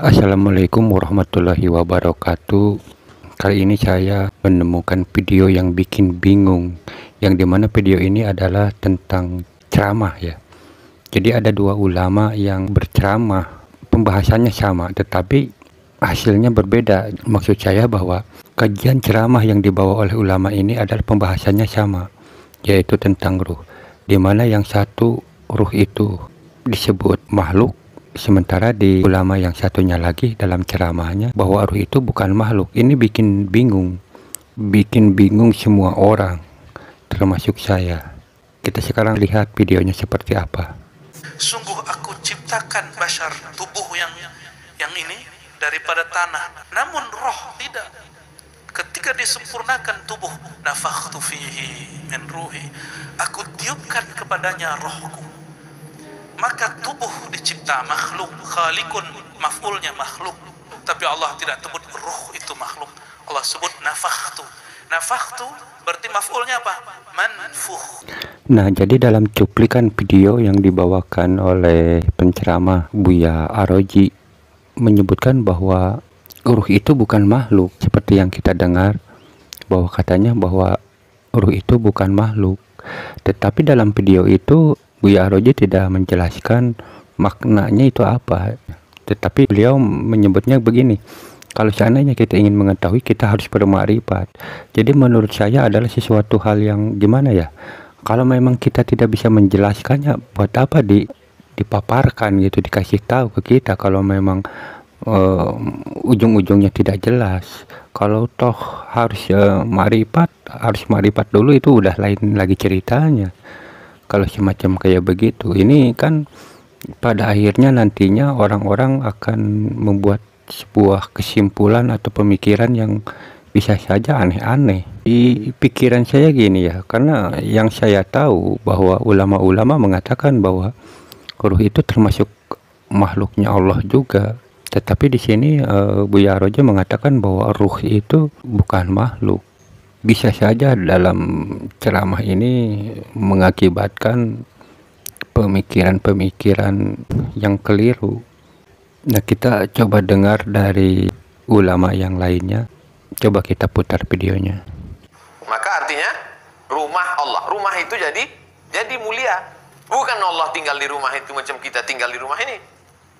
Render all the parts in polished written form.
Assalamualaikum warahmatullahi wabarakatuh. Kali ini saya menemukan video yang bikin bingung, yang dimana video ini adalah tentang ceramah ya. Jadi ada dua ulama yang berceramah, pembahasannya sama tetapi hasilnya berbeda. Maksud saya bahwa kajian ceramah yang dibawa oleh ulama ini adalah pembahasannya sama, yaitu tentang ruh, dimana yang satu ruh itu disebut makhluk, sementara di ulama yang satunya lagi dalam ceramahnya bahwa ruh itu bukan makhluk. Ini bikin bingung semua orang, termasuk saya. Kita sekarang lihat videonya seperti apa. Sungguh aku ciptakan bashar, tubuh yang ini daripada tanah, namun roh tidak. Ketika disempurnakan tubuh, nafakhtu fihi min ruhi, aku tiupkan kepadanya rohku. Maka tubuh dicipta makhluk, khaliqun, maf'ulnya makhluk, tapi Allah tidak sebut ruh itu makhluk. Allah sebut nafakhtu. Nafakhtu berarti maf'ulnya apa? Manfuh. Nah, jadi dalam cuplikan video yang dibawakan oleh penceramah Buya Aroji menyebutkan bahwa ruh itu bukan makhluk, seperti yang kita dengar bahwa katanya bahwa ruh itu bukan makhluk. Tetapi dalam video itu Buya Aroji tidak menjelaskan maknanya itu apa, tetapi beliau menyebutnya begini: kalau seandainya kita ingin mengetahui, kita harus bermakrifat. Jadi menurut saya adalah sesuatu hal yang gimana ya, kalau memang kita tidak bisa menjelaskannya, buat apa dipaparkan gitu, dikasih tahu ke kita kalau memang ujung-ujungnya tidak jelas. Kalau toh harus makrifat dulu, itu udah lain lagi ceritanya. Kalau semacam kayak begitu, ini kan pada akhirnya nantinya orang-orang akan membuat sebuah kesimpulan atau pemikiran yang bisa saja aneh-aneh. Di pikiran saya gini ya, karena yang saya tahu bahwa ulama-ulama mengatakan bahwa ruh itu termasuk makhluknya Allah juga. Tetapi di sini Buya Aroji mengatakan bahwa ruh itu bukan makhluk. Bisa saja dalam ceramah ini mengakibatkan pemikiran-pemikiran yang keliru. Nah, kita coba dengar dari ulama yang lainnya. Coba kita putar videonya. Maka artinya rumah Allah, rumah itu jadi mulia. Bukan Allah tinggal di rumah itu macam kita tinggal di rumah ini.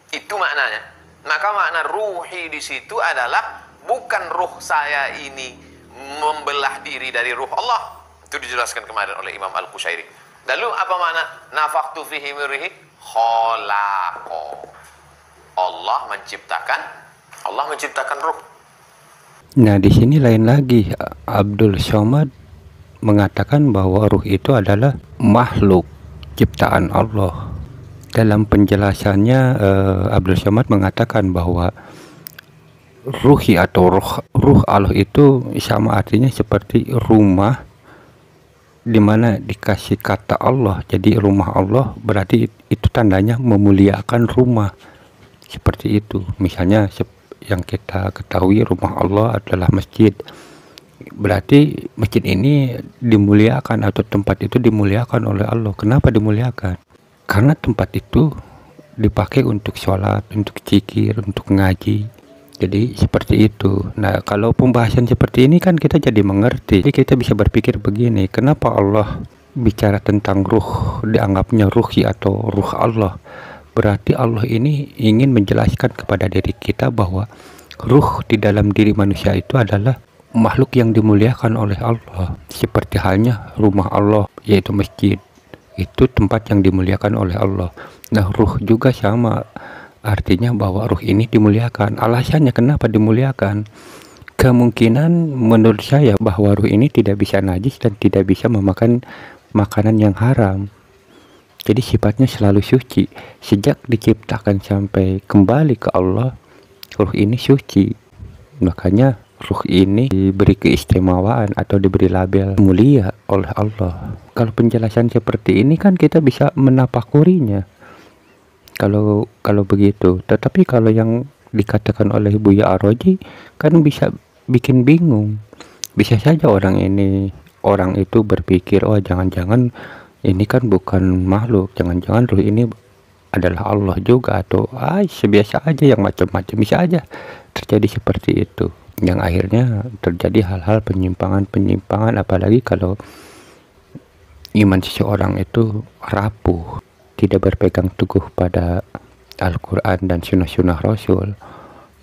Itu maknanya. Maka makna ruhi di situ adalah bukan ruh saya ini membelah diri dari ruh Allah. Itu dijelaskan kemarin oleh Imam Al-Qushairi. Lalu apa makna nafakhtu fihi min ruhi? Khalaqo. Allah menciptakan ruh. Nah, di sini lain lagi. Abdul Somad mengatakan bahwa ruh itu adalah makhluk ciptaan Allah. Dalam penjelasannya Abdul Somad mengatakan bahwa ruhi atau ruh Allah itu sama artinya seperti rumah, dimana dikasih kata Allah. Jadi rumah Allah berarti itu tandanya memuliakan rumah, seperti itu. Misalnya yang kita ketahui rumah Allah adalah masjid, berarti masjid ini dimuliakan atau tempat itu dimuliakan oleh Allah. Kenapa dimuliakan? Karena tempat itu dipakai untuk sholat, untuk zikir, untuk ngaji. Jadi seperti itu. Nah, kalau pembahasan seperti ini kan kita jadi mengerti. Jadi kita bisa berpikir begini, kenapa Allah bicara tentang ruh, dianggapnya ruhi atau ruh Allah? Berarti Allah ini ingin menjelaskan kepada diri kita bahwa ruh di dalam diri manusia itu adalah makhluk yang dimuliakan oleh Allah. Seperti halnya rumah Allah, yaitu masjid. Itu tempat yang dimuliakan oleh Allah. Nah, ruh juga sama. Artinya bahwa ruh ini dimuliakan. Alasannya kenapa dimuliakan? Kemungkinan menurut saya bahwa ruh ini tidak bisa najis dan tidak bisa memakan makanan yang haram. Jadi sifatnya selalu suci. Sejak diciptakan sampai kembali ke Allah, ruh ini suci. Makanya ruh ini diberi keistimewaan atau diberi label mulia oleh Allah. Kalau penjelasan seperti ini kan kita bisa menapakurinya. Kalau begitu. Tetapi kalau yang dikatakan oleh Buya Aroji kan bisa bikin bingung. Bisa saja orang itu berpikir, oh jangan-jangan ini kan bukan makhluk, jangan-jangan ruh ini adalah Allah juga, atau sebiasa aja yang macam-macam, bisa aja terjadi seperti itu, yang akhirnya terjadi hal-hal penyimpangan-penyimpangan, apalagi kalau iman seseorang itu rapuh, tidak berpegang teguh pada Al-Quran dan sunnah-sunnah Rasul.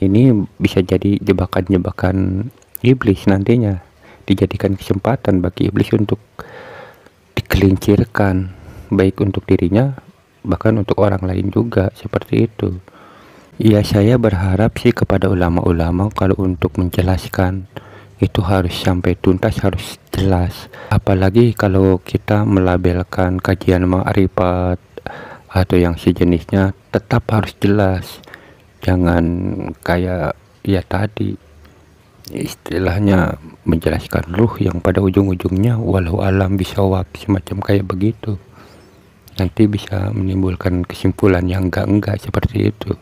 Ini bisa jadi jebakan-jebakan iblis nantinya, dijadikan kesempatan bagi iblis untuk dikelincirkan, baik untuk dirinya bahkan untuk orang lain juga, seperti itu. Ya, saya berharap sih kepada ulama-ulama kalau untuk menjelaskan itu harus sampai tuntas, harus jelas. Apalagi kalau kita melabelkan kajian ma'rifat atau yang sejenisnya, tetap harus jelas. Jangan kayak ya tadi istilahnya menjelaskan ruh yang pada ujung-ujungnya walau alam bisawab, semacam kayak begitu. Nanti bisa menimbulkan kesimpulan yang enggak seperti itu.